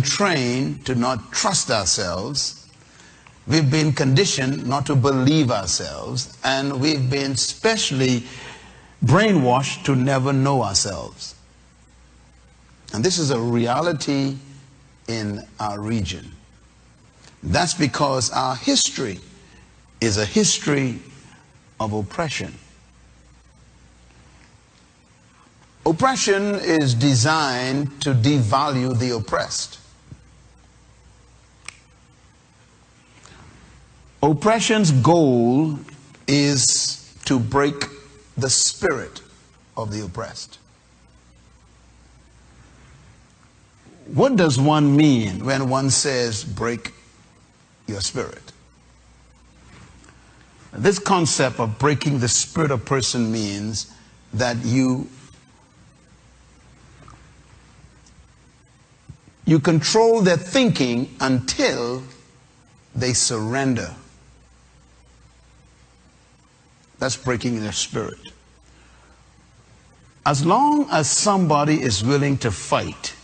trained to not trust ourselves. We've been conditioned not to believe ourselves. And we've been specially brainwashed to never know ourselves. And this is a reality in our region. That's because our history is a history of oppression. Oppression is designed to devalue the oppressed. Oppression's goal is to break the spirit of the oppressed. What does one mean when one says break your spirit? This concept of breaking the spirit of a person means that you control their thinking until they surrender. That's breaking their spirit. As long as somebody is willing to fight,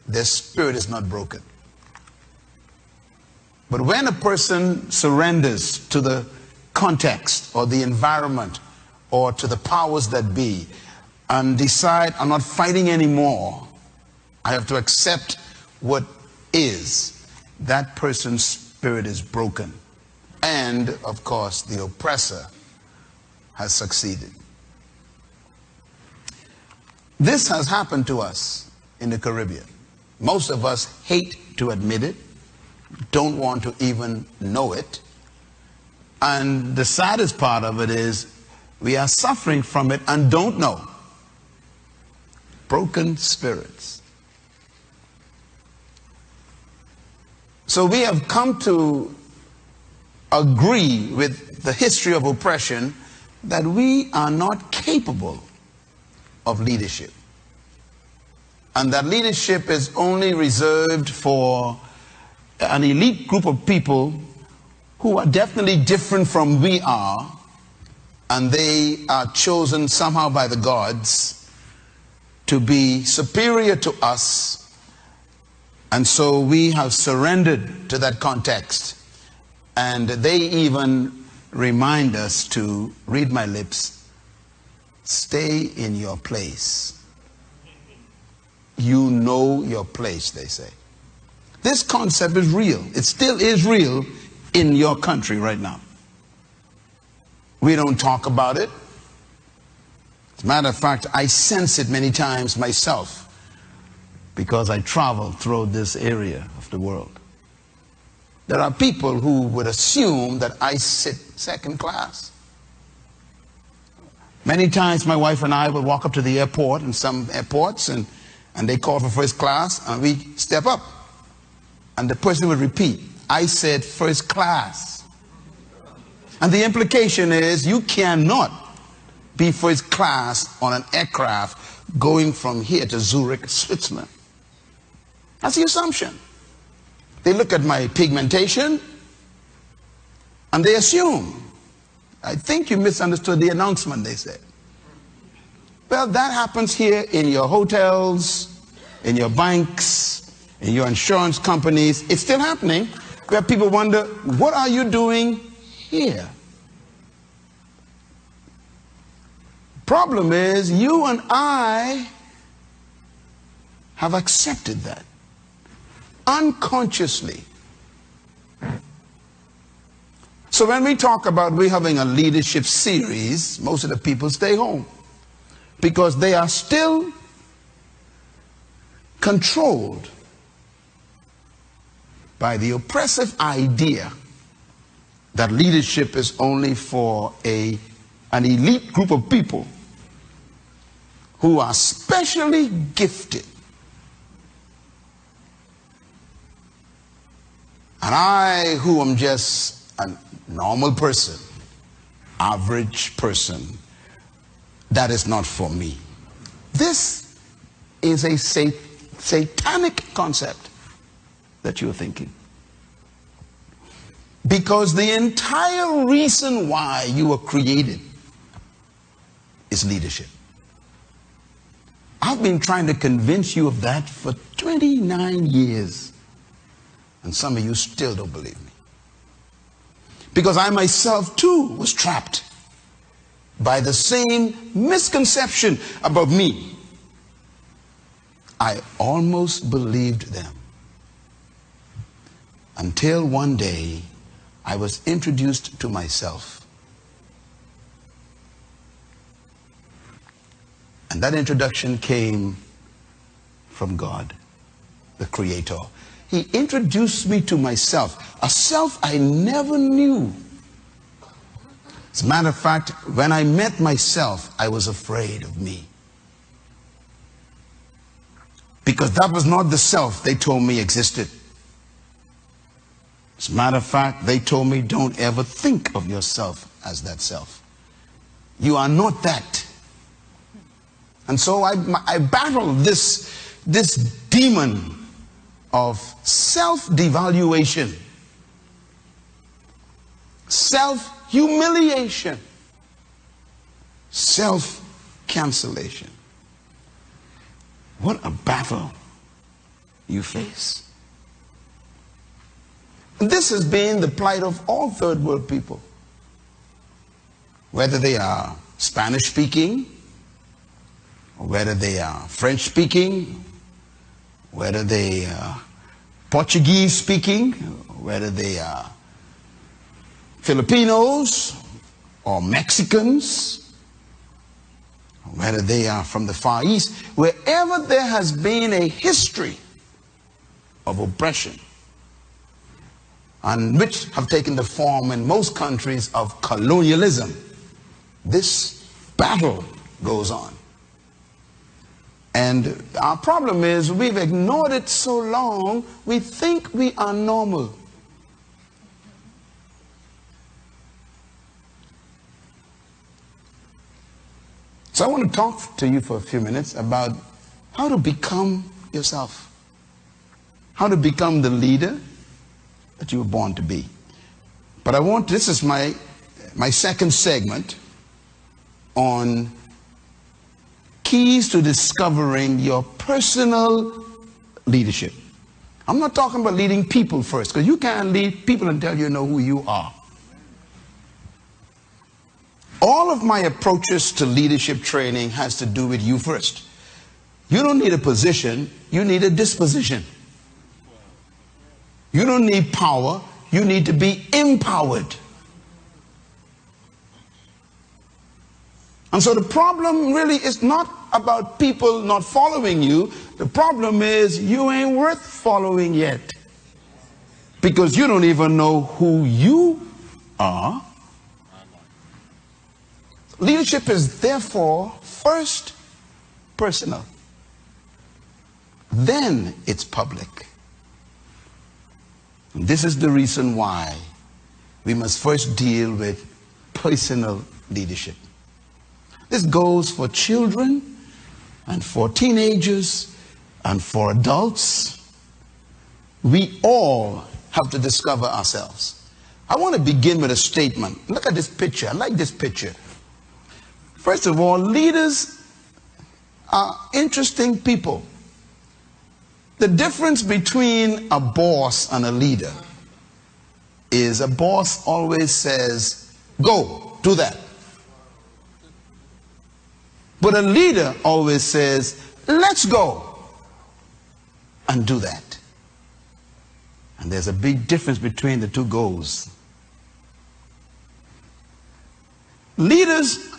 their spirit is not broken. But when a person surrenders to the context or the environment or to the powers that be and decide, I'm not fighting anymore, I have to accept what is, that person's spirit is broken. And, of course, the oppressor has succeeded. This has happened to us in the Caribbean. Most of us hate to admit it, don't want to even know it. And the saddest part of it is we are suffering from it and don't know. Broken spirits. So we have come to agree with the history of oppression that we are not capable of leadership. And that leadership is only reserved for an elite group of people who are definitely different from we are, and they are chosen somehow by the gods to be superior to us. And so we have surrendered to that context. And they even remind us to, read my lips, stay in your place. You know your place, they say. This concept is real. It still is real in your country right now. We don't talk about it. As a matter of fact, I sense it many times myself because I travel throughout this area of the world. There are people who would assume that I sit second class. Many times my wife and I will walk up to the airport, in some airports, and they call for first class, and we step up. And the person would repeat, I said first class. And the implication is you cannot be first class on an aircraft going from here to Zurich, Switzerland. That's the assumption. They look at my pigmentation and they assume. I think you misunderstood the announcement, they said. Well, that happens here in your hotels, in your banks, in your insurance companies. It's still happening, where people wonder, what are you doing here? Problem is, you and I have accepted that unconsciously. So when we talk about we having a leadership series, most of the people stay home because they are still controlled by the oppressive idea that leadership is only for an elite group of people who are specially gifted. And I, who am just a normal person, average person, that is not for me. This is a satanic concept that you're thinking. Because the entire reason why you were created is leadership. I've been trying to convince you of that for 29 years. And some of you still don't believe me. Because I myself too was trapped by the same misconception about me. I almost believed them. Until one day I was introduced to myself. And that introduction came from God, the Creator. He introduced me to myself, a self I never knew. As a matter of fact, when I met myself, I was afraid of me. Because that was not the self they told me existed. As a matter of fact, they told me, don't ever think of yourself as that self. You are not that. And so I battled this demon of self-devaluation, self-humiliation, self-cancellation. What a battle you face. This has been the plight of all third world people, whether they are Spanish speaking, or whether they are French speaking, whether they are Portuguese speaking, whether they are Filipinos or Mexicans, whether they are from the Far East, wherever there has been a history of oppression, and which have taken the form in most countries of colonialism, this battle goes on. And our problem is we've ignored it so long, we think we are normal. So I want to talk to you for a few minutes about how to become yourself. How to become the leader that you were born to be. But this is my second segment on keys to discovering your personal leadership. I'm not talking about leading people first, because you can't lead people until you know who you are. All of my approaches to leadership training has to do with you first. You don't need a position, you need a disposition. You don't need power, you need to be empowered. And so the problem really is not about people not following you. The problem is you ain't worth following yet. Because you don't even know who you are. Leadership is therefore first personal. Then it's public. And this is the reason why we must first deal with personal leadership. This goes for children and for teenagers and for adults. We all have to discover ourselves. I want to begin with a statement. Look at this picture. I like this picture. First of all, leaders are interesting people. The difference between a boss and a leader is a boss always says, go, do that. But a leader always says, let's go and do that. And there's a big difference between the two goals. Leaders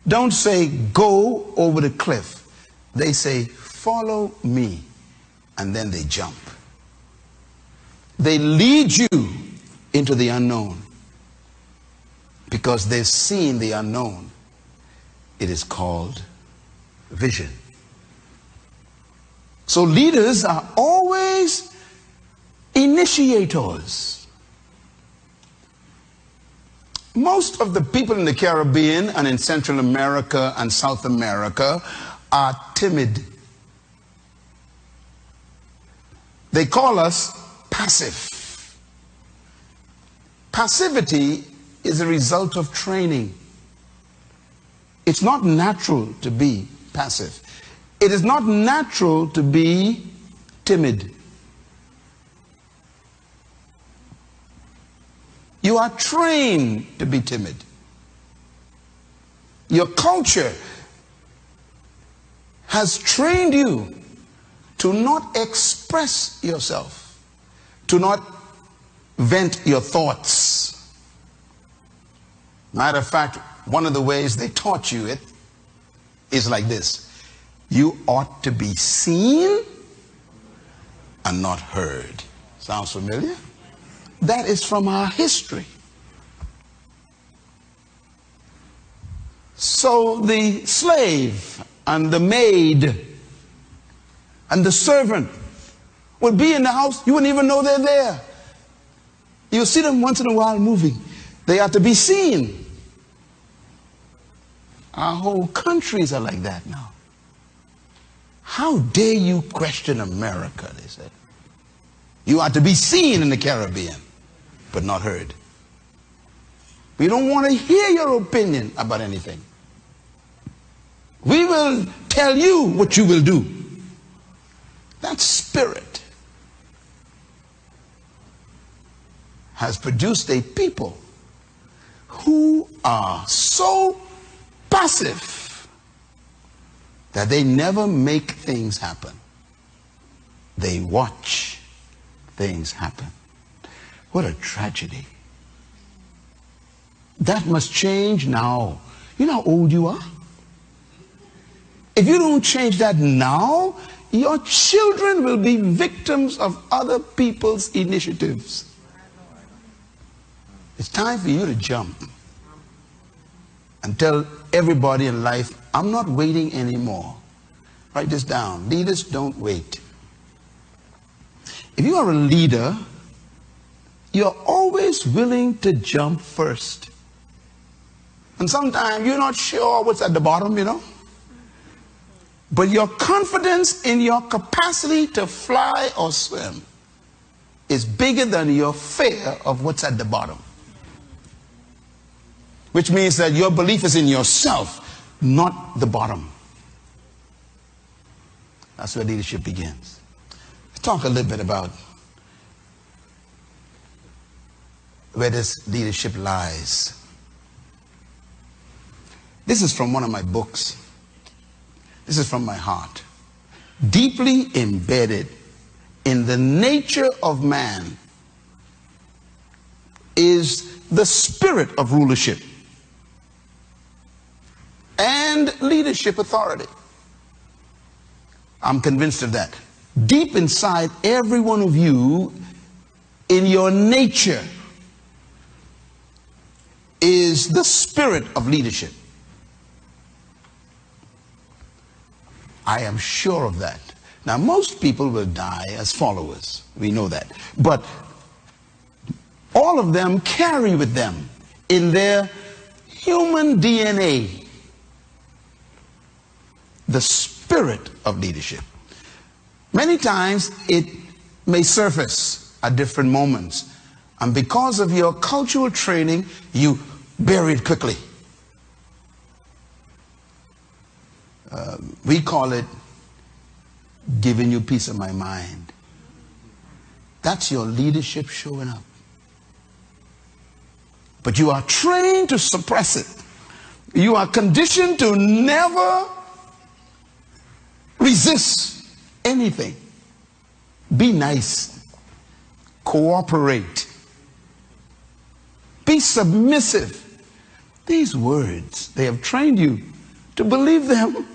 don't say go over the cliff. They say follow me, and then they jump. They lead you into the unknown because they've seen the unknown. It is called vision. So leaders are always initiators. Most of the people in the Caribbean and in Central America and South America are timid. They call us passive. Passivity is a result of training. It's not natural to be passive. It is not natural to be timid. You are trained to be timid. Your culture has trained you to not express yourself, to not vent your thoughts. Matter of fact, one of the ways they taught you it is like this: you ought to be seen and not heard. Sounds familiar? That is from our history. So the slave and the maid and the servant would be in the house. You wouldn't even know they're there. You'll see them once in a while moving. They are to be seen. Our whole countries are like that now. How dare you question America, they said. You are to be seen in the Caribbean, but not heard. We don't want to hear your opinion about anything. We will tell you what you will do. That spirit has produced a people who are so passive that they never make things happen. They watch things happen. What a tragedy. That must change now. You know how old you are? If you don't change that now, your children will be victims of other people's initiatives. It's time for you to jump and tell everybody in life, I'm not waiting anymore. Write this down. Leaders don't wait. If you are a leader, you're always willing to jump first. And sometimes you're not sure what's at the bottom, you know. But your confidence in your capacity to fly or swim is bigger than your fear of what's at the bottom. Which means that your belief is in yourself, not the bottom. That's where leadership begins. Let's talk a little bit about where this leadership lies. This is from one of my books. This is from my heart. Deeply embedded in the nature of man is the spirit of rulership and leadership authority. I'm convinced of that. Deep inside every one of you, in your nature, is the spirit of leadership. I am sure of that. Now, most people will die as followers. We know that. But all of them carry with them in their human DNA the spirit of leadership. Many times it may surface at different moments. And because of your cultural training, you bury it quickly. We call it giving you peace of my mind. That's your leadership showing up. But you are trained to suppress it. You are conditioned to never resist anything. Be nice. Cooperate. Be submissive. These words, they have trained you to believe them.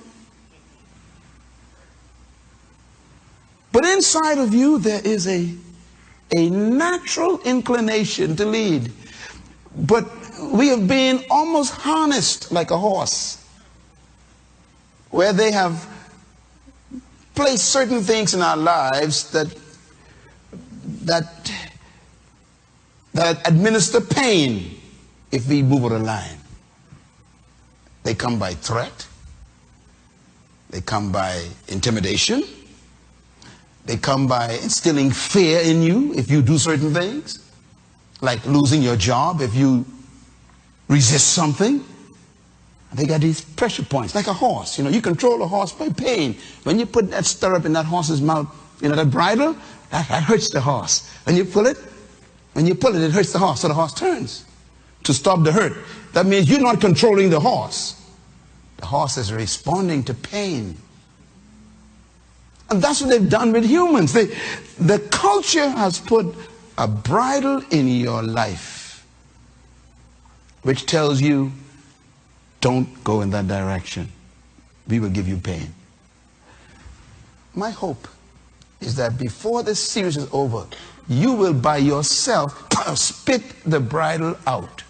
But inside of you, there is a natural inclination to lead. But we have been almost harnessed like a horse, where they have placed certain things in our lives that administer pain if we move out of line. They come by threat. They come by intimidation. They come by instilling fear in you if you do certain things, like losing your job if you resist something. They got these pressure points, like a horse. You know, you control a horse by pain. When you put that stirrup in that horse's mouth, you know, that bridle, that hurts the horse. When you pull it, it hurts the horse. So the horse turns to stop the hurt. That means you're not controlling the horse. The horse is responding to pain. And that's what they've done with humans. The culture has put a bridle in your life, which tells you, don't go in that direction. We will give you pain. My hope is that before this series is over, you will by yourself spit the bridle out.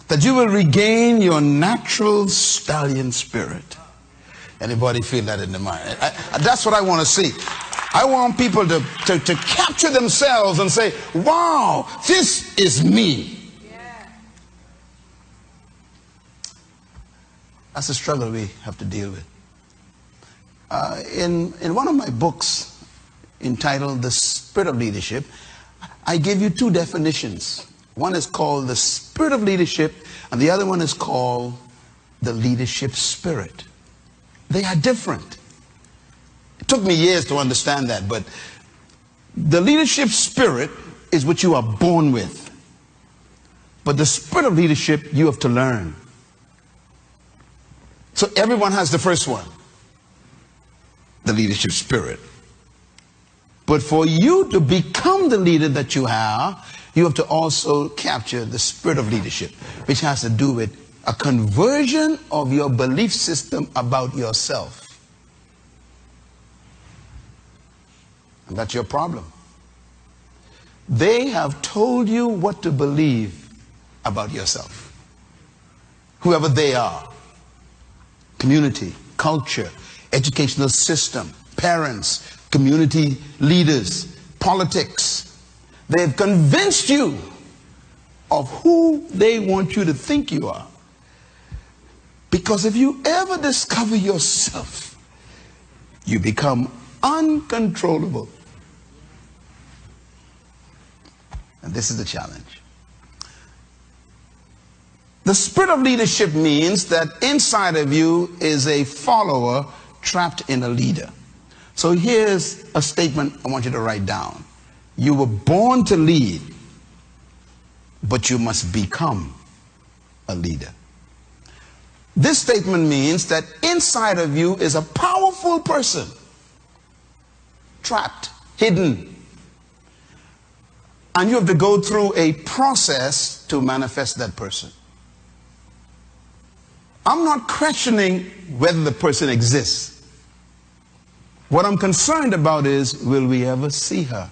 That you will regain your natural stallion spirit. Anybody feel that in the mind? That's what I want to see. I want people to capture themselves and say, wow, this is me. Yeah. That's a struggle we have to deal with. In one of my books entitled The Spirit of Leadership, I give you two definitions. One is called the Spirit of Leadership, and the other one is called the Leadership Spirit. They are different. It took me years to understand that, but the leadership spirit is what you are born with. But the spirit of leadership you have to learn. So everyone has the first one, the leadership spirit. But for you to become the leader that you have to also capture the spirit of leadership, which has to do with a conversion of your belief system about yourself. And that's your problem. They have told you what to believe about yourself. Whoever they are. Community, culture, educational system, parents, community leaders, politics. They've convinced you of who they want you to think you are. Because if you ever discover yourself, you become uncontrollable. And this is the challenge. The spirit of leadership means that inside of you is a follower trapped in a leader. So here's a statement I want you to write down. You were born to lead, but you must become a leader. This statement means that inside of you is a powerful person, trapped, hidden. And you have to go through a process to manifest that person. I'm not questioning whether the person exists. What I'm concerned about is, will we ever see her?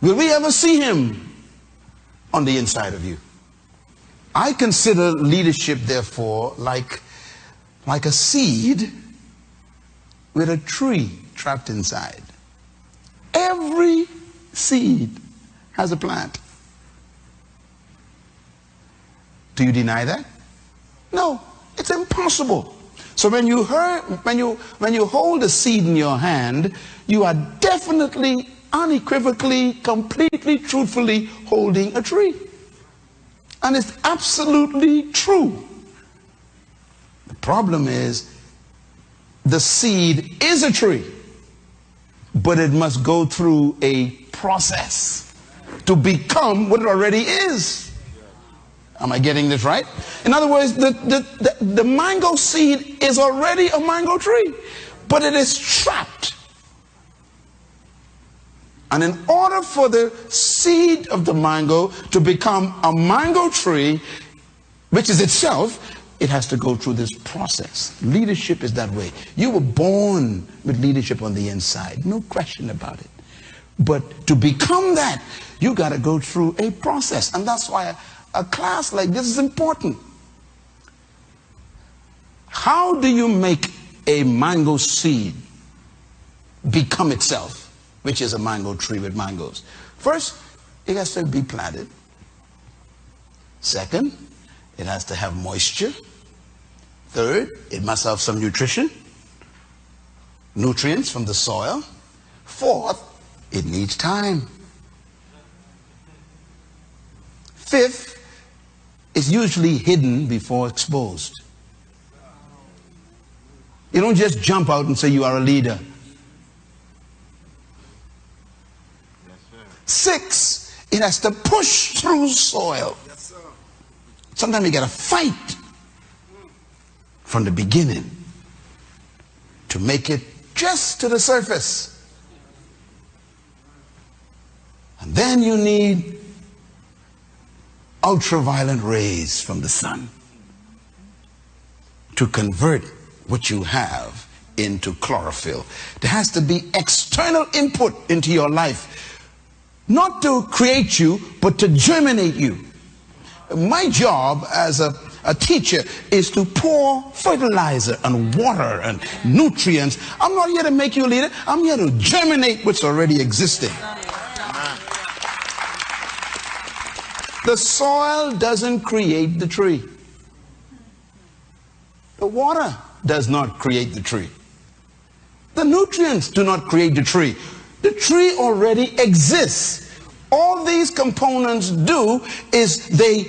Will we ever see him on the inside of you? I consider leadership, therefore, like a seed with a tree trapped inside. Every seed has a plant. Do you deny that? No, it's impossible. So when you hold a seed in your hand, you are definitely, unequivocally, completely, truthfully holding a tree. And it's absolutely true. The problem is, the seed is a tree, but it must go through a process to become what it already is. Am I getting this right? In other words, the mango seed is already a mango tree, but it is trapped. And in order for the seed of the mango to become a mango tree, which is itself, it has to go through this process. Leadership is that way. You were born with leadership on the inside, no question about it. But to become that, you got to go through a process. And that's why a class like this is important. How do you make a mango seed become itself, which is a mango tree with mangoes? First, it has to be planted. Second, it has to have moisture. Third, it must have some nutrients from the soil. Fourth, it needs time. Fifth, is usually hidden before exposed. You don't just jump out and say you are a leader. Six, it has to push through soil. Sometimes you got to fight from the beginning to make it just to the surface. And then you need ultraviolet rays from the sun to convert what you have into chlorophyll. There has to be external input into your life, not to create you, but to germinate you. My job as a teacher is to pour fertilizer and water and nutrients. I'm not here to make you a leader. I'm here to germinate what's already existing. The soil doesn't create the tree. The water does not create the tree. The nutrients do not create the tree. The tree already exists. All these components do is they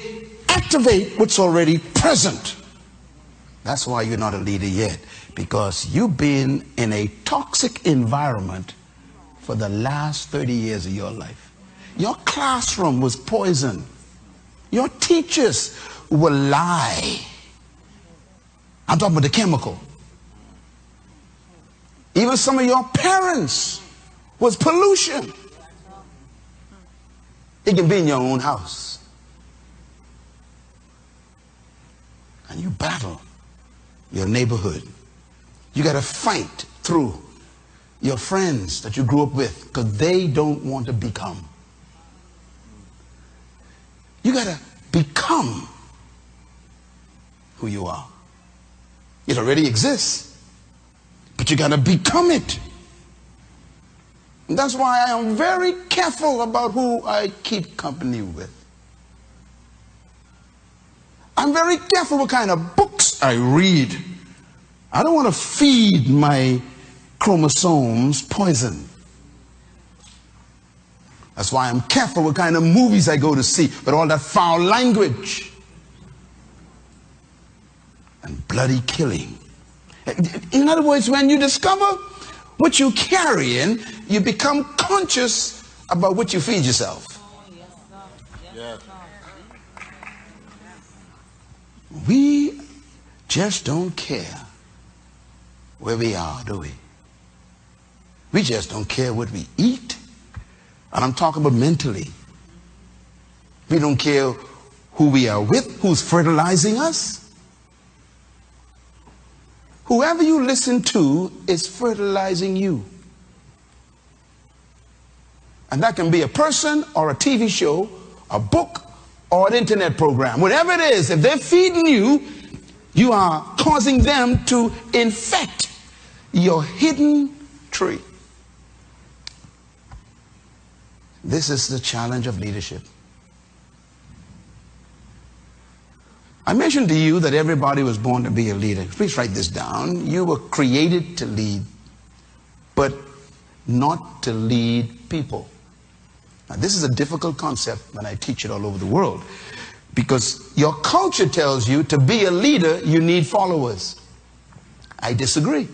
activate what's already present. That's why you're not a leader yet, because you've been in a toxic environment for the last 30 years of your life. Your classroom was poison. Your teachers will lie. I'm talking about the chemical. Even some of your parents was pollution. It can be in your own house. And you battle your neighborhood. You got to fight through your friends that you grew up with because they don't want to become. You got to become who you are. It already exists, but you got to become it. And that's why I am very careful about who I keep company with. I'm very careful what kind of books I read. I don't want to feed my chromosomes poison. That's why I'm careful what kind of movies I go to see, with all that foul language and bloody killing. In other words, when you discover what you're carrying, you become conscious about what you feed yourself. Yes. We just don't care where we are, do we? We just don't care what we eat. And I'm talking about mentally. We don't care who we are with, who's fertilizing us. Whoever you listen to is fertilizing you. And that can be a person or a TV show, a book or an internet program. Whatever it is, if they're feeding you, you are causing them to infect your hidden tree. This is the challenge of leadership. I mentioned to you that everybody was born to be a leader. Please write this down. You were created to lead, but not to lead people. Now, this is a difficult concept when I teach it all over the world, because your culture tells you to be a leader, you need followers. I disagree.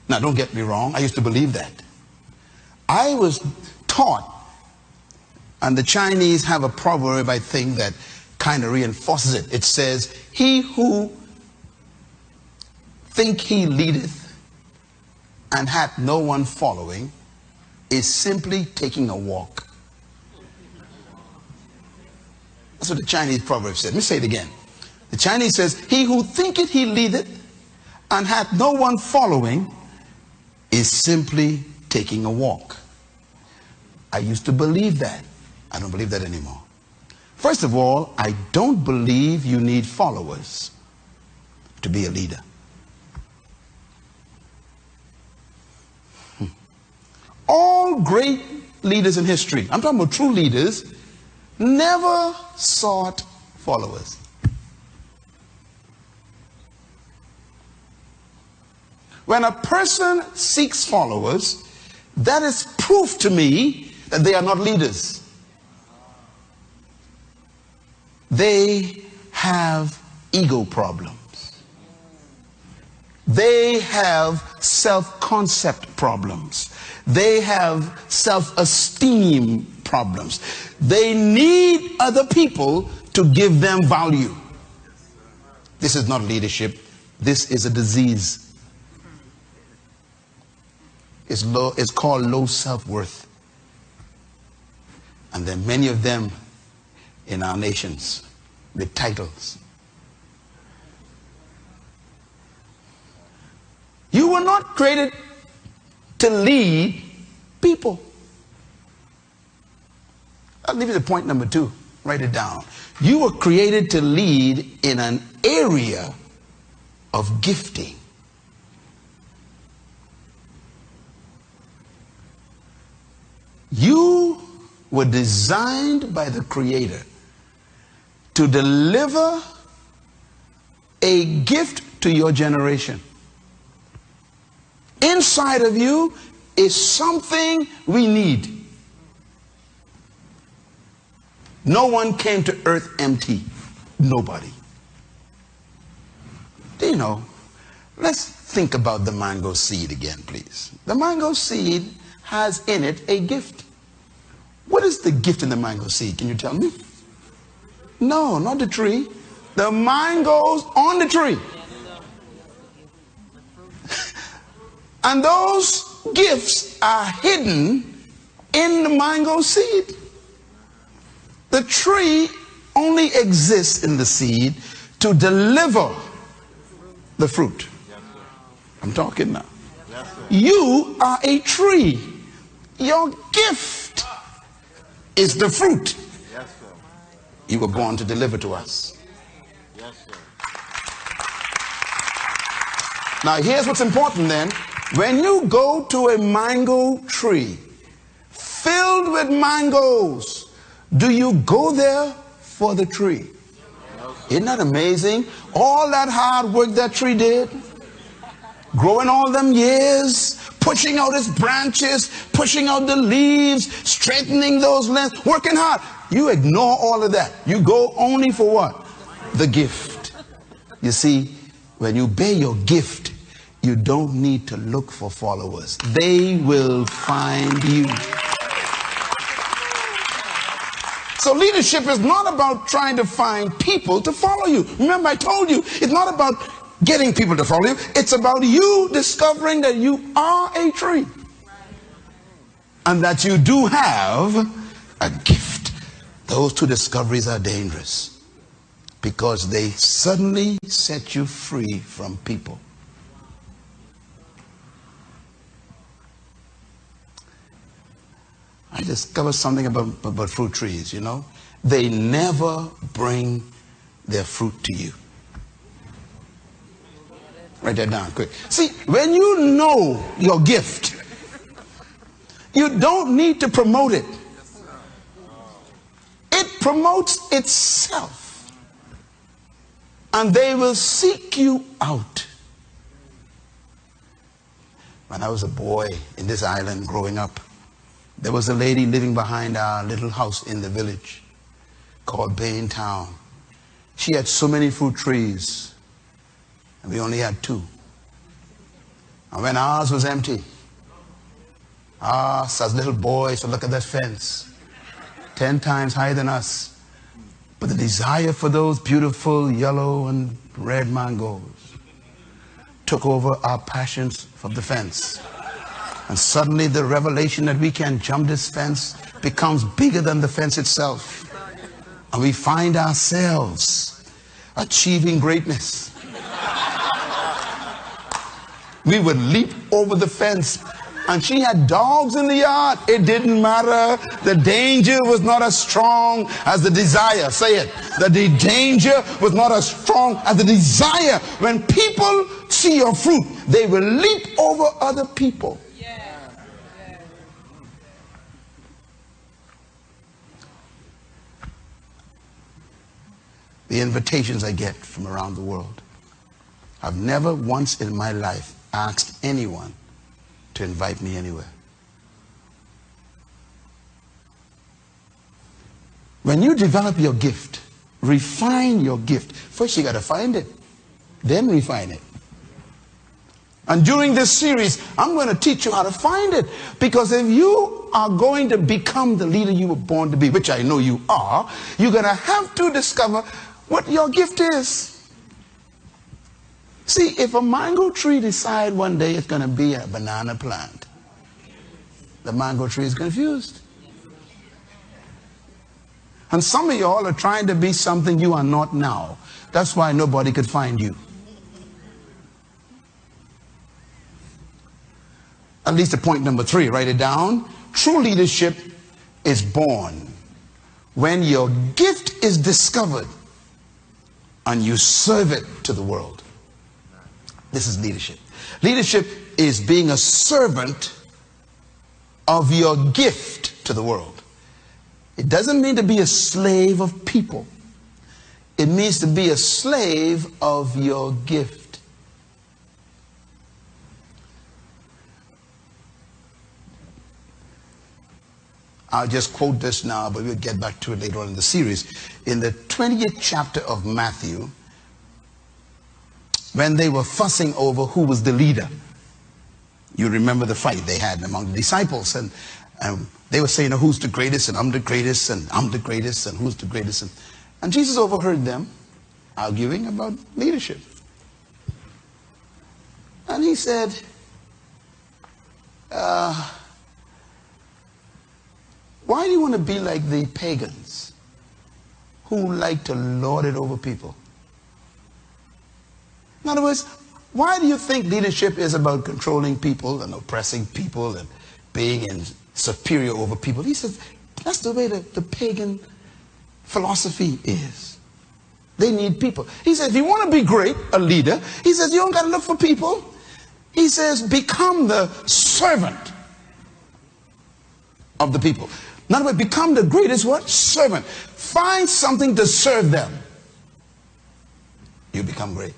Now, don't get me wrong. I used to believe that. I was taught, and the Chinese have a proverb, I think, that kind of reinforces it. It says, he who think he leadeth and hath no one following is simply taking a walk. That's what the Chinese proverb said. Let me say it again. The Chinese says, he who thinketh he leadeth and hath no one following is simply taking a walk. I used to believe that. I don't believe that anymore. First of all, I don't believe you need followers to be a leader. All great leaders in history, I'm talking about true leaders, never sought followers. When a person seeks followers, that is proof to me that they are not leaders. they have ego problems. They have self-concept problems. They have self-esteem problems. They need other people to give them value. This is not leadership. This is a disease. It's called low self-worth. And there are many of them in our nations with titles. You were not created to lead people. I'll leave you to point number 2. Write it down. You were created to lead in an area of gifting. You were designed by the Creator to deliver a gift to your generation. Inside of you is something we need. No one came to earth empty. Nobody. Do you know? Let's think about the mango seed again, please. The mango seed has in it a gift. What is the gift in the mango seed? Can you tell me? No, not the tree. The mangoes on the tree. And those gifts are hidden in the mango seed. The tree only exists in the seed to deliver the fruit. I'm talking now. You are a tree. Your gift is the fruit you were born to deliver to us. Now here's what's important then. When you go to a mango tree filled with mangoes, do you go there for the tree? Isn't that amazing? All that hard work that tree did, growing all them years, pushing out its branches, pushing out the leaves, straightening those limbs, working hard. You ignore all of that. You go only for what? The gift. You see, when you bear your gift, you don't need to look for followers. They will find you. So leadership is not about trying to find people to follow you. Remember, I told you, it's not about getting people to follow you. It's about you discovering that you are a tree. And that you do have a gift. Those two discoveries are dangerous because they suddenly set you free from people. I discovered something about fruit trees, you know. They never bring their fruit to you. Write that down quick. See, when you know your gift, you don't need to promote it. It promotes itself. And they will seek you out. When I was a boy in this island growing up, there was a lady living behind our little house in the village called Bain Town. She had so many fruit trees, and we only had 2. And when ours was empty, us as little boys would look at that fence, 10 times higher than us. But the desire for those beautiful yellow and red mangoes took over our passions for the fence. And suddenly the revelation that we can jump this fence becomes bigger than the fence itself. And we find ourselves achieving greatness. We would leap over the fence. And she had dogs in the yard. It didn't matter. The danger was not as strong as the desire. Say it. The danger was not as strong as the desire. When people see your fruit, they will leap over other people. The invitations I get from around the world. I've never once in my life asked anyone to invite me anywhere. When you develop your gift, refine your gift. First you got to find it, then refine it. And during this series, I'm going to teach you how to find it. Because if you are going to become the leader you were born to be, which I know you are, you're going to have to discover what your gift is. See, if a mango tree decides one day it's going to be a banana plant, the mango tree is confused. And some of y'all are trying to be something you are not now. That's why nobody could find you. At least the point number 3, write it down. True leadership is born when your gift is discovered and you serve it to the world. This is leadership. Leadership is being a servant of your gift to the world. It doesn't mean to be a slave of people. It means to be a slave of your gift. I'll just quote this now, but we'll get back to it later on in the series. In the 20th chapter of Matthew, when they were fussing over who was the leader, you remember the fight they had among the disciples, and they were saying, who's the greatest, and I'm the greatest, and I'm the greatest, and who's the greatest, and Jesus overheard them arguing about leadership. And he said, why do you want to be like the pagans who like to lord it over people? In other words, why do you think leadership is about controlling people and oppressing people and being superior over people? He says, that's the way the pagan philosophy is. They need people. He says, if you want to be great, a leader, he says, you don't got to look for people. He says, become the servant of the people. In other words, become the greatest what? Servant. Find something to serve them. You become great.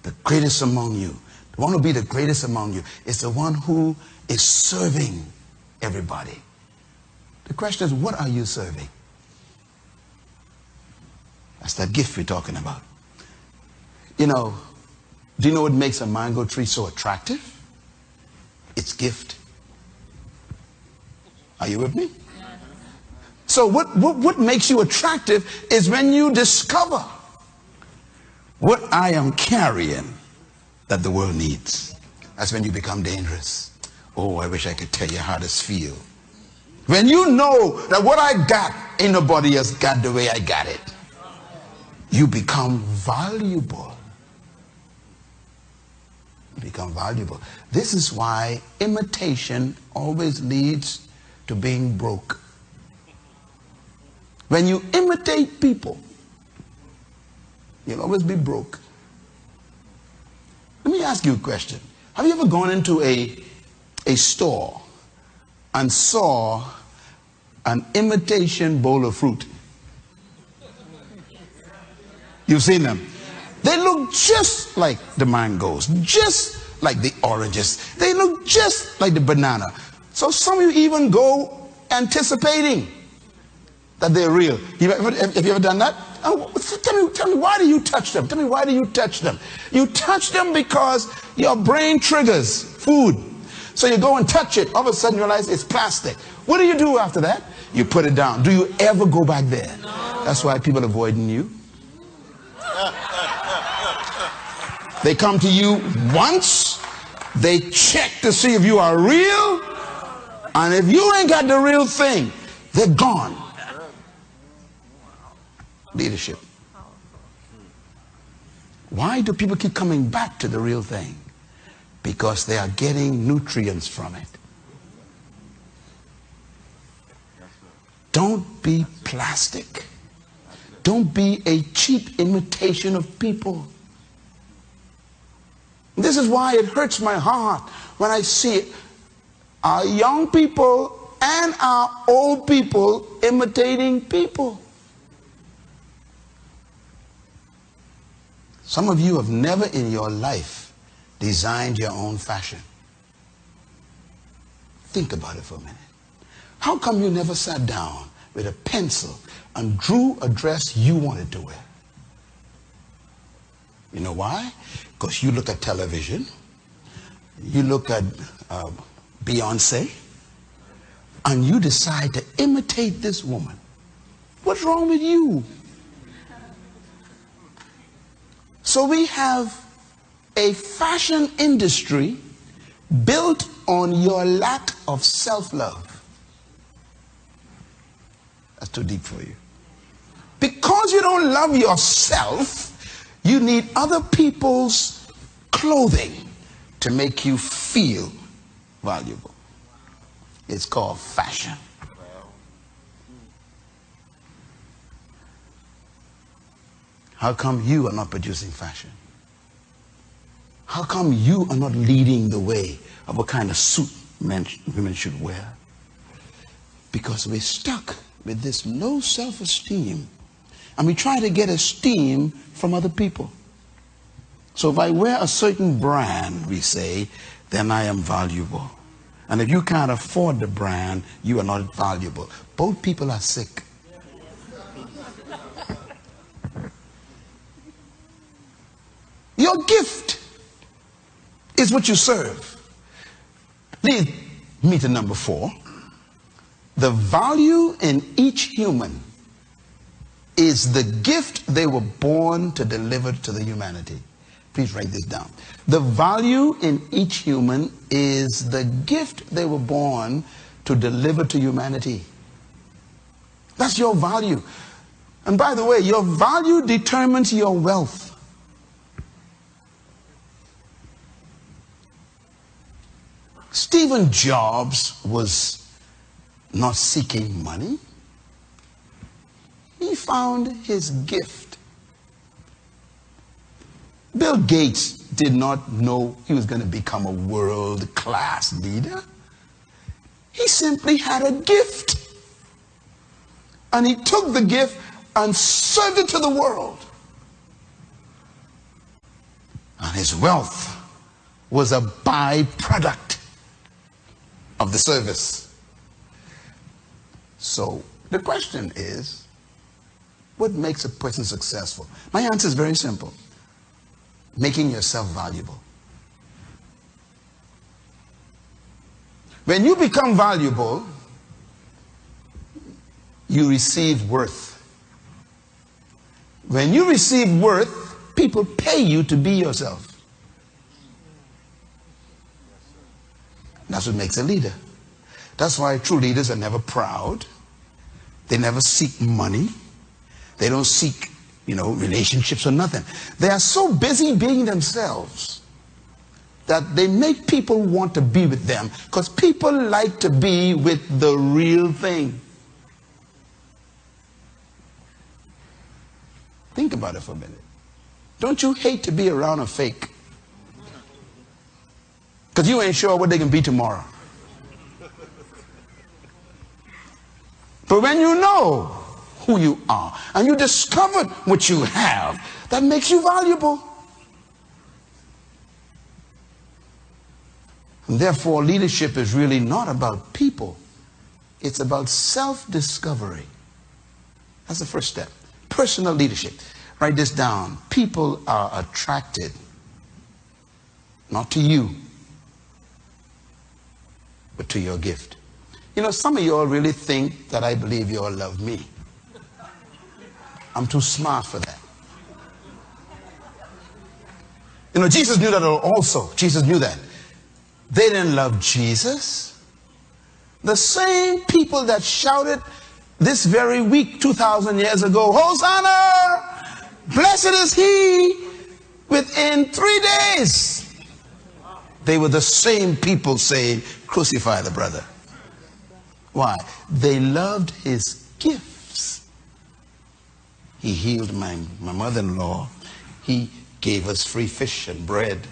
The greatest among you, the one who will be the greatest among you, is the one who is serving everybody. The question is, what are you serving? That's that gift we're talking about. You know, do you know what makes a mango tree so attractive? Its gift. Are you with me? So what makes you attractive is when you discover what I am carrying that the world needs. That's when you become dangerous. Oh, I wish I could tell you how this feels. When you know that what I got ain't nobody else got the way I got it, you become valuable. Become valuable. This is why imitation always leads to being broke. When you imitate people, you'll always be broke. Let me ask you a question. Have you ever gone into a store and saw an imitation bowl of fruit? You've seen them. They look just like the mangoes, just like the oranges. They look just like the banana. So some of you even go anticipating that they're real. Have you ever done that? Oh, tell me, why do you touch them? Tell me, why do you touch them? You touch them because your brain triggers food. So you go and touch it. All of a sudden you realize it's plastic. What do you do after that? You put it down. Do you ever go back there? No. That's why people are avoiding you. They come to you once. They check to see if you are real. And if you ain't got the real thing, they're gone. Leadership. Why do people keep coming back to the real thing? Because they are getting nutrients from it. Don't be plastic. Don't be a cheap imitation of people. This is why it hurts my heart when I see it. Our young people and our old people imitating people. Some of you have never in your life designed your own fashion. Think about it for a minute. How come you never sat down with a pencil and drew a dress you wanted to wear? You know why? Because you look at television, you look at Beyonce, and you decide to imitate this woman. What's wrong with you? So we have a fashion industry built on your lack of self-love. That's too deep for you. Because you don't love yourself, you need other people's clothing to make you feel valuable. It's called fashion. How come you are not producing fashion? How come you are not leading the way of what kind of suit women should wear? Because we're stuck with this low self-esteem, and we try to get esteem from other people. So if I wear a certain brand, we say, then I am valuable. And if you can't afford the brand, you are not valuable. Both people are sick. Your gift is what you serve. Lead me to number 4. The value in each human is the gift they were born to deliver to the humanity. Please write this down. The value in each human is the gift they were born to deliver to humanity. That's your value. And by the way, your value determines your wealth. Stephen Jobs was not seeking money. He found his gift. Bill Gates did not know he was going to become a world-class leader. He simply had a gift. And he took the gift and served it to the world. And his wealth was a byproduct of the service. So the question is, what makes a person successful? My answer is very simple. Making yourself valuable. When you become valuable, you receive worth. When you receive worth, people pay you to be yourself. That's what makes a leader. That's why true leaders are never proud. They never seek money. They don't seek, relationships or nothing. They are so busy being themselves that they make people want to be with them, because people like to be with the real thing. Think about it for a minute. Don't you hate to be around a fake? Because you ain't sure what they can be tomorrow. But when you know who you are and you discovered what you have, that makes you valuable. And therefore, leadership is really not about people. It's about self-discovery. That's the first step. Personal leadership. Write this down. People are attracted not to you, but to your gift. Some of you all really think that I believe you all love me. I'm too smart for that. Jesus knew that also. Jesus knew that. They didn't love Jesus. The same people that shouted this very week 2,000 years ago, Hosanna! Blessed is he! Within 3 days, they were the same people saying, crucify the brother. Why? They loved his gifts. He healed my mother-in-law. He gave us free fish and bread.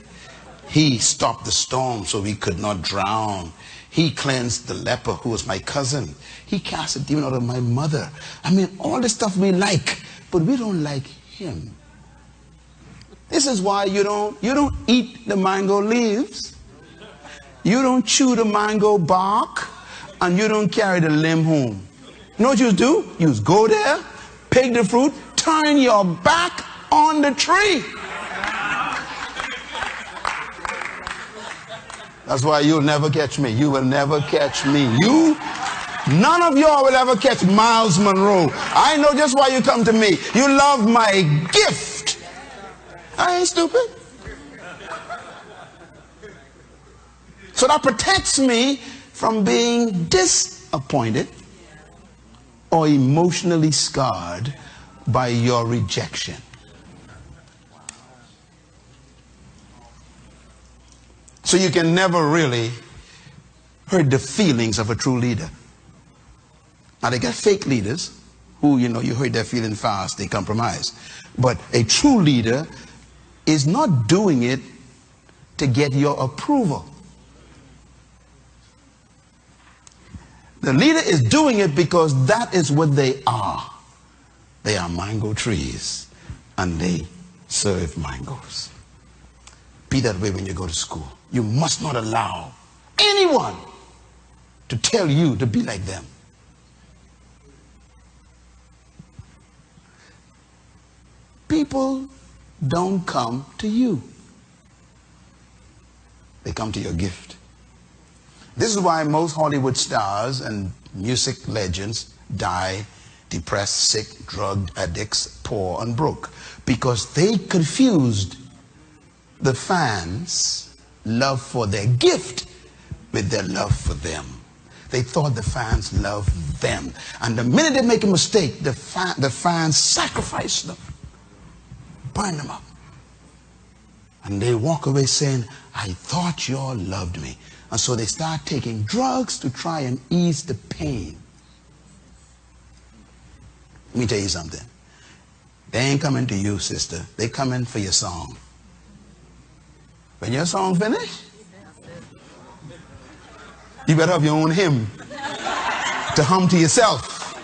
He stopped the storm so we could not drown. He cleansed the leper who was my cousin. He cast a demon out of my mother. All the stuff we like, but we don't like him. This is why you don't eat the mango leaves. You don't chew the mango bark. and you don't carry the limb home. You know what you do? You just go there, pick the fruit, turn your back on the tree. That's why you'll never catch me. You will never catch me. None of y'all will ever catch Myles Munroe. I know just why you come to me. You love my gift. I ain't stupid. So that protects me from being disappointed or emotionally scarred by your rejection. So you can never really hurt the feelings of a true leader. Now they got fake leaders who, you hurt their feelings fast, they compromise. But a true leader is not doing it to get your approval. The leader is doing it because that is what they are. They are mango trees and they serve mangoes. Be that way when you go to school. You must not allow anyone to tell you to be like them. People don't come to you. They come to your gift. This is why most Hollywood stars and music legends die depressed, sick, drug addicts, poor and broke. Because they confused the fans' love for their gift with their love for them. They thought the fans loved them. And the minute they make a mistake, the fans sacrifice them, burn them up. And they walk away saying, I thought you all loved me. And so they start taking drugs to try and ease the pain. Let me tell you something. They ain't coming to you, sister. They coming for your song. When your song finish, you better have your own hymn to hum to yourself.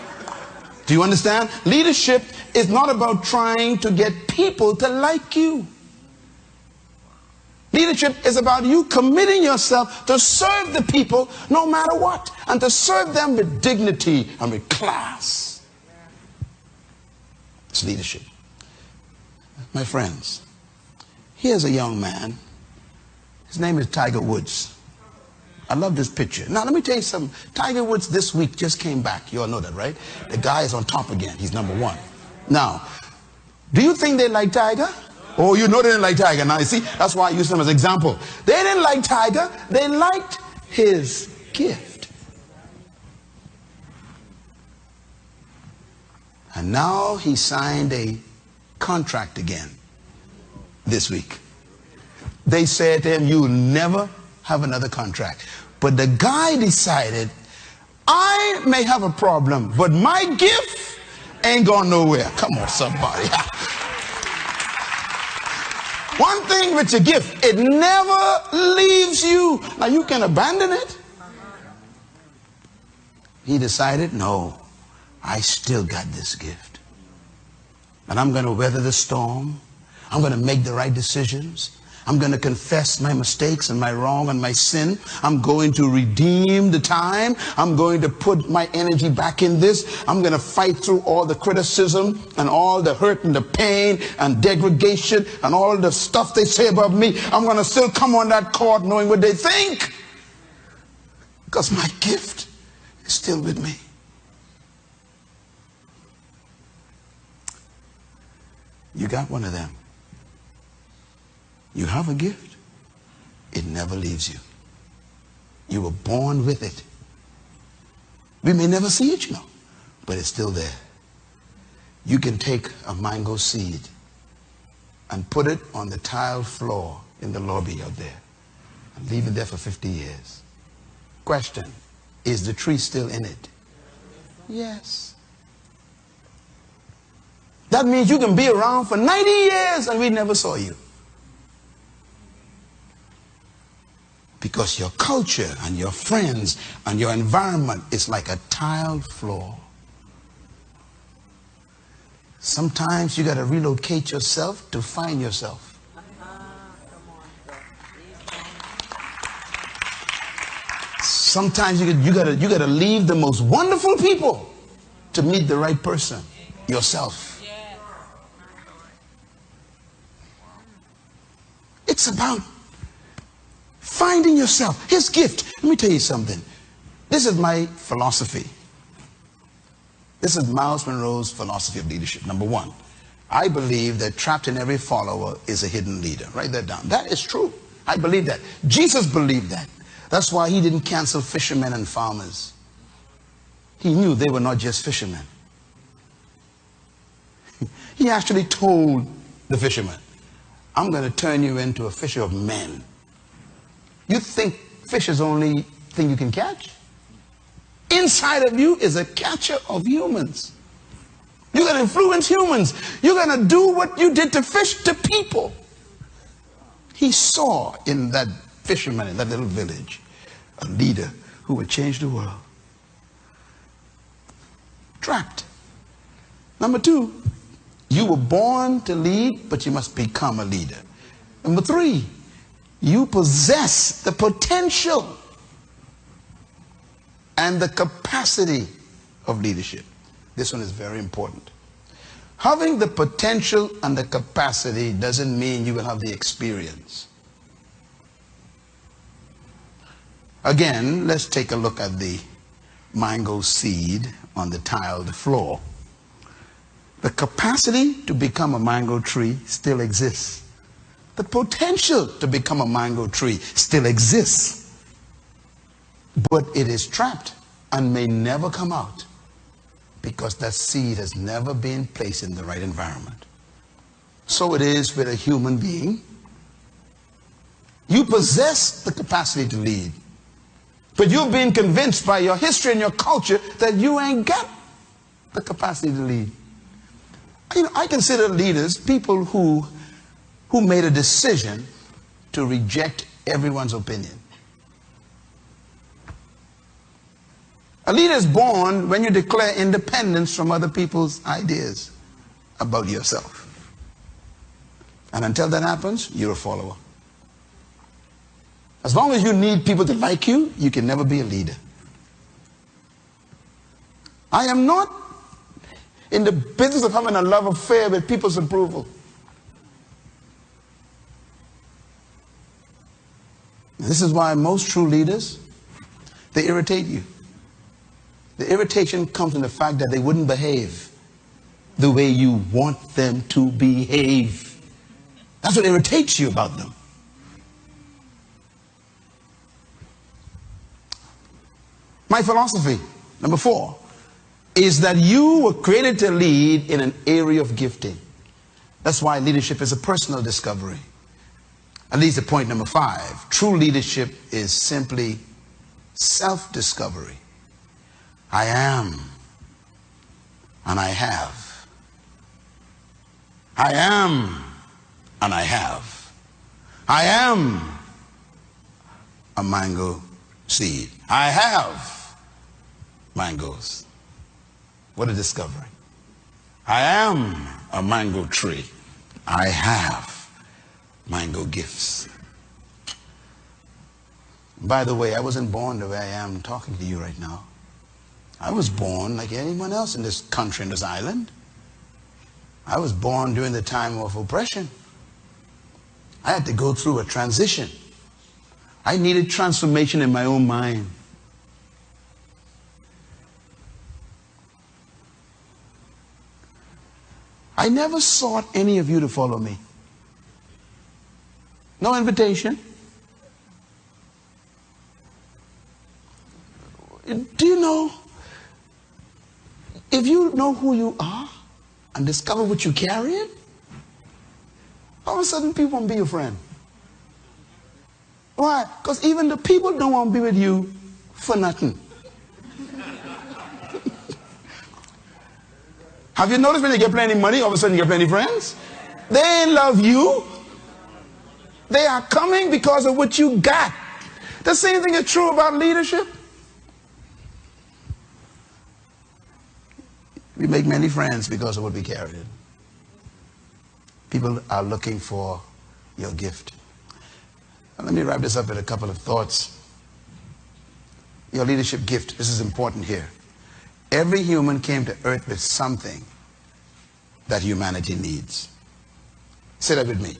Do you understand? Leadership is not about trying to get people to like you. Leadership is about you committing yourself to serve the people no matter what, and to serve them with dignity and with class. It's leadership. My friends, here's a young man. His name is Tiger Woods. I love this picture. Now, let me tell you something. Tiger Woods this week just came back. You all know that, right? The guy is on top again. He's #1. Now, do you think they like Tiger? Oh, you know they didn't like Tiger. Now, you see, that's why I use them as an example. They didn't like Tiger. They liked his gift. And now he signed a contract again this week. They said to him, you'll never have another contract. But the guy decided, I may have a problem, but my gift ain't going nowhere. Come on, somebody. One thing with your gift, it never leaves you. Now you can abandon it. He decided, no, I still got this gift. And I'm going to weather the storm. I'm going to make the right decisions. I'm going to confess my mistakes and my wrong and my sin. I'm going to redeem the time. I'm going to put my energy back in this. I'm going to fight through all the criticism and all the hurt and the pain and degradation and all the stuff they say about me. I'm going to still come on that court knowing what they think, because my gift is still with me. You got one of them. You have a gift. It never leaves you. You were born with it. We may never see it, but it's still there. You can take a mango seed and put it on the tile floor in the lobby out there and leave it there for 50 years. Question, is the tree still in it? Yes. That means you can be around for 90 years and we never saw you. Because your culture and your friends and your environment is like a tile floor. Sometimes you got to relocate yourself to find yourself. Sometimes you gotta leave the most wonderful people to meet the right person, yourself. It's about finding yourself, his gift. Let me tell you something. This is my philosophy. This is Myles Munroe's philosophy of leadership. Number one, I believe that trapped in every follower is a hidden leader. Write that down. That is true. I believe that. Jesus believed that. That's why he didn't cancel fishermen and farmers. He knew they were not just fishermen. He actually told the fishermen, I'm going to turn you into a fisher of men. You think fish is the only thing you can catch? Inside of you is a catcher of humans. You're going to influence humans. You're going to do what you did to fish to people. He saw in that fisherman in that little village a leader who would change the world. Trapped. Number two, you were born to lead, but you must become a leader. Number three, you possess the potential and the capacity of leadership. This one is very important. Having the potential and the capacity doesn't mean you will have the experience. Again, let's take a look at the mango seed on the tiled floor. The capacity to become a mango tree still exists. The potential to become a mango tree still exists. But it is trapped and may never come out because that seed has never been placed in the right environment. So it is with a human being. You possess the capacity to lead, but you've been convinced by your history and your culture that you ain't got the capacity to lead. You know, I consider leaders people who made a decision to reject everyone's opinion. A leader is born when you declare independence from other people's ideas about yourself. And until that happens, you're a follower. As long as you need people to like you, you can never be a leader. I am not in the business of having a love affair with people's approval. This is why most true leaders, they irritate you. The irritation comes from the fact that they wouldn't behave the way you want them to behave. That's what irritates you about them. My philosophy, number 4, is that you were created to lead in an area of gifting. That's why leadership is a personal discovery. That leads to point number 5. True leadership is simply self-discovery. I am, and I have. I am, and I have. I am a mango seed. I have mangoes. What a discovery. I am a mango tree. I have mango gifts. By the way, I wasn't born the way I am talking to you right now. I was born like anyone else in this country, in this island. I was born during the time of oppression. I had to go through a transition. I needed transformation in my own mind. I never sought any of you to follow me. No invitation. Do you know, if you know who you are and discover what you carry, all of a sudden people won't be your friend. Why? Because even the people don't want to be with you for nothing. Have you noticed when you get plenty money, all of a sudden you get plenty friends? They love you. They are coming because of what you got. The same thing is true about leadership. We make many friends because of what we carry. People are looking for your gift. Now, let me wrap this up with a couple of thoughts. your leadership gift. This is important here. Every human came to earth with something that humanity needs. Say that with me.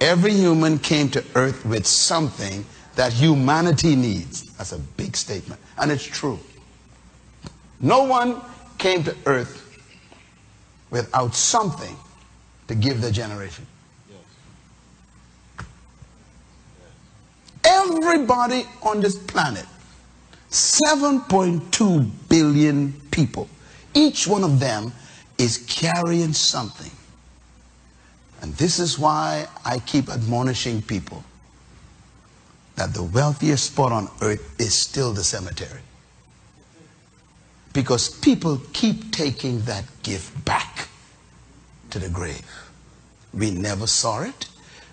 Every human came to earth with something that humanity needs. That's a big statement. And it's true. No one came to earth without something to give their generation. Everybody on this planet, 7.2 billion people, each one of them is carrying something. And this is why I keep admonishing people that the wealthiest spot on earth is still the cemetery. Because people keep taking that gift back to the grave. We never saw it.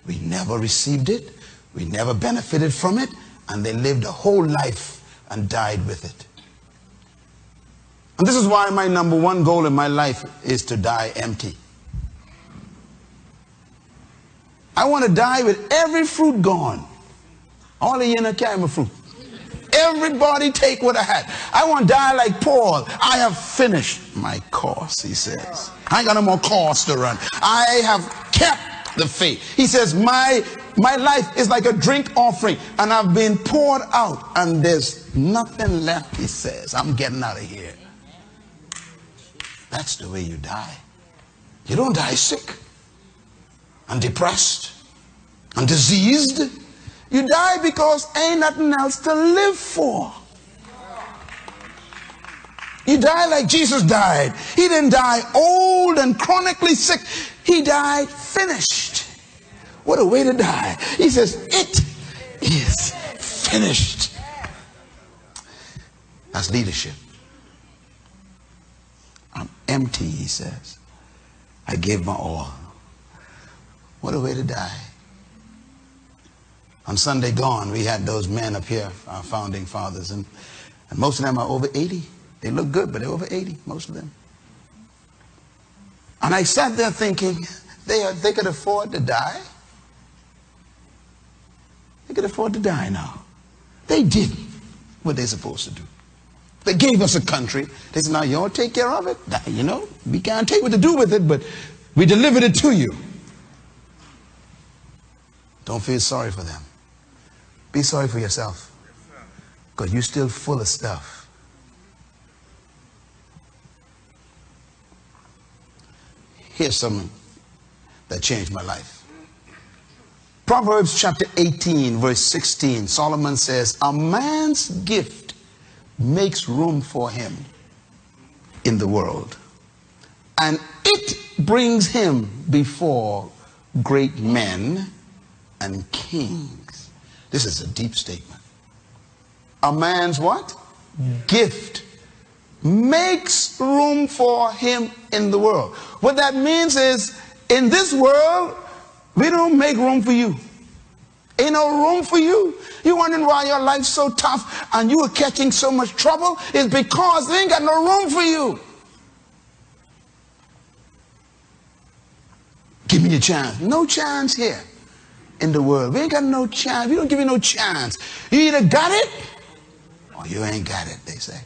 We never received it. We never benefited from it. And they lived a whole life and died with it. And this is why my number one goal in my life is to die empty. I want to die with every fruit gone. All of you in carry my fruit. Everybody take what I had. I want to die like Paul. I have finished my course, he says. I ain't got no more course to run. I have kept the faith. He says, my life is like a drink offering, and I've been poured out, and there's nothing left, he says. I'm getting out of here. That's the way you die. You don't die sick and depressed and diseased. You die because ain't nothing else to live for. You die like Jesus died. He didn't die old and chronically sick. He died finished. What a way to die. He says, it is finished. That's leadership. I'm empty, he says. I gave my all. What a way to die. On Sunday gone, we had those men up here, our founding fathers, and most of them are over 80. They look good, but they're over 80, most of them. And I sat there thinking, they could afford to die. They could afford to die now. They did what they're supposed to do. They gave us a country. They said, now y'all take care of it. You know, we can't tell you what to do with it, but we delivered it to you. Don't feel sorry for them. Be sorry for yourself, because you're still full of stuff. Here's something that changed my life. Proverbs chapter 18, verse 16, Solomon says, a man's gift makes room for him in the world, and it brings him before great men and kings. This is a deep statement. A man's what? Gift makes room for him in the world. What that means is, in this world, we don't make room for you. Ain't no room for you. You wondering why your life's so tough and you are catching so much trouble? It's because they ain't got no room for you. Give me a chance. No chance here in the world. We ain't got no chance. We don't give you no chance. You either got it or you ain't got it, they say.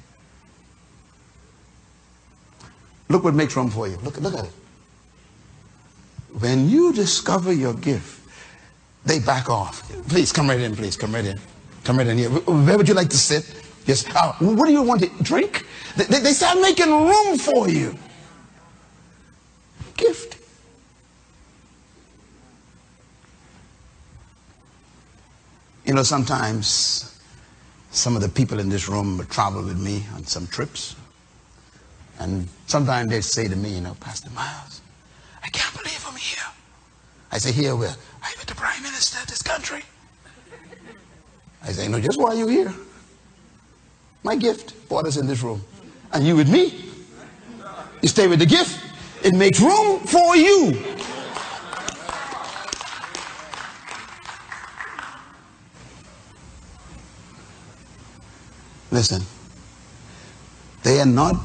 Look what makes room for you. Look at it. When you discover your gift, they back off. Please come right in, please. Come right in. Come right in here. Where would you like to sit? Yes. What do you want to drink? They start making room for you. Gift. You know, sometimes some of the people in this room travel with me on some trips. And sometimes they say to me, you know, Pastor Myles, I can't believe I'm here. I say, here where? I'm with the Prime Minister of this country. I say, no, just why you here? My gift brought us in this room. And you with me. You stay with the gift. It makes room for you. Listen, they are not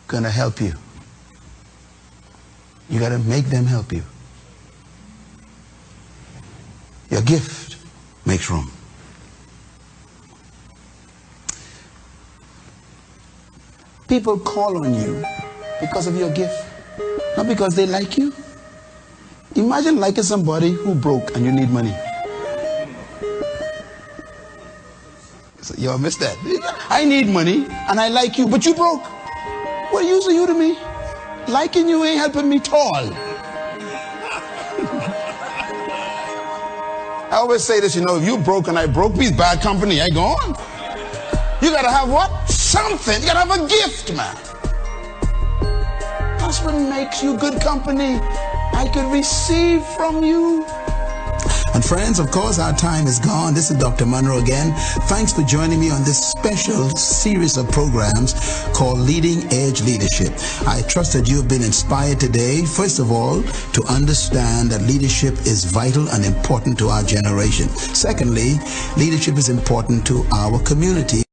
going to help you. You got to make them help you. Your gift makes room. People call on you because of your gift, not because they like you. Imagine liking somebody who broke and you need money. So y'all missed that. I need money and I like you, but you broke. What use are you to me? Liking you ain't helping me tall. I always say this, if you broke and I broke, we's bad company. I go on. You gotta have what? Something. You gotta have a gift, man. That's what makes you good company. I could receive from you. And friends, of course, our time is gone. This is Dr. Munroe again. Thanks for joining me on this special series of programs called Leading Edge Leadership. I trust that you have been inspired today, first of all, to understand that leadership is vital and important to our generation. Secondly, leadership is important to our community.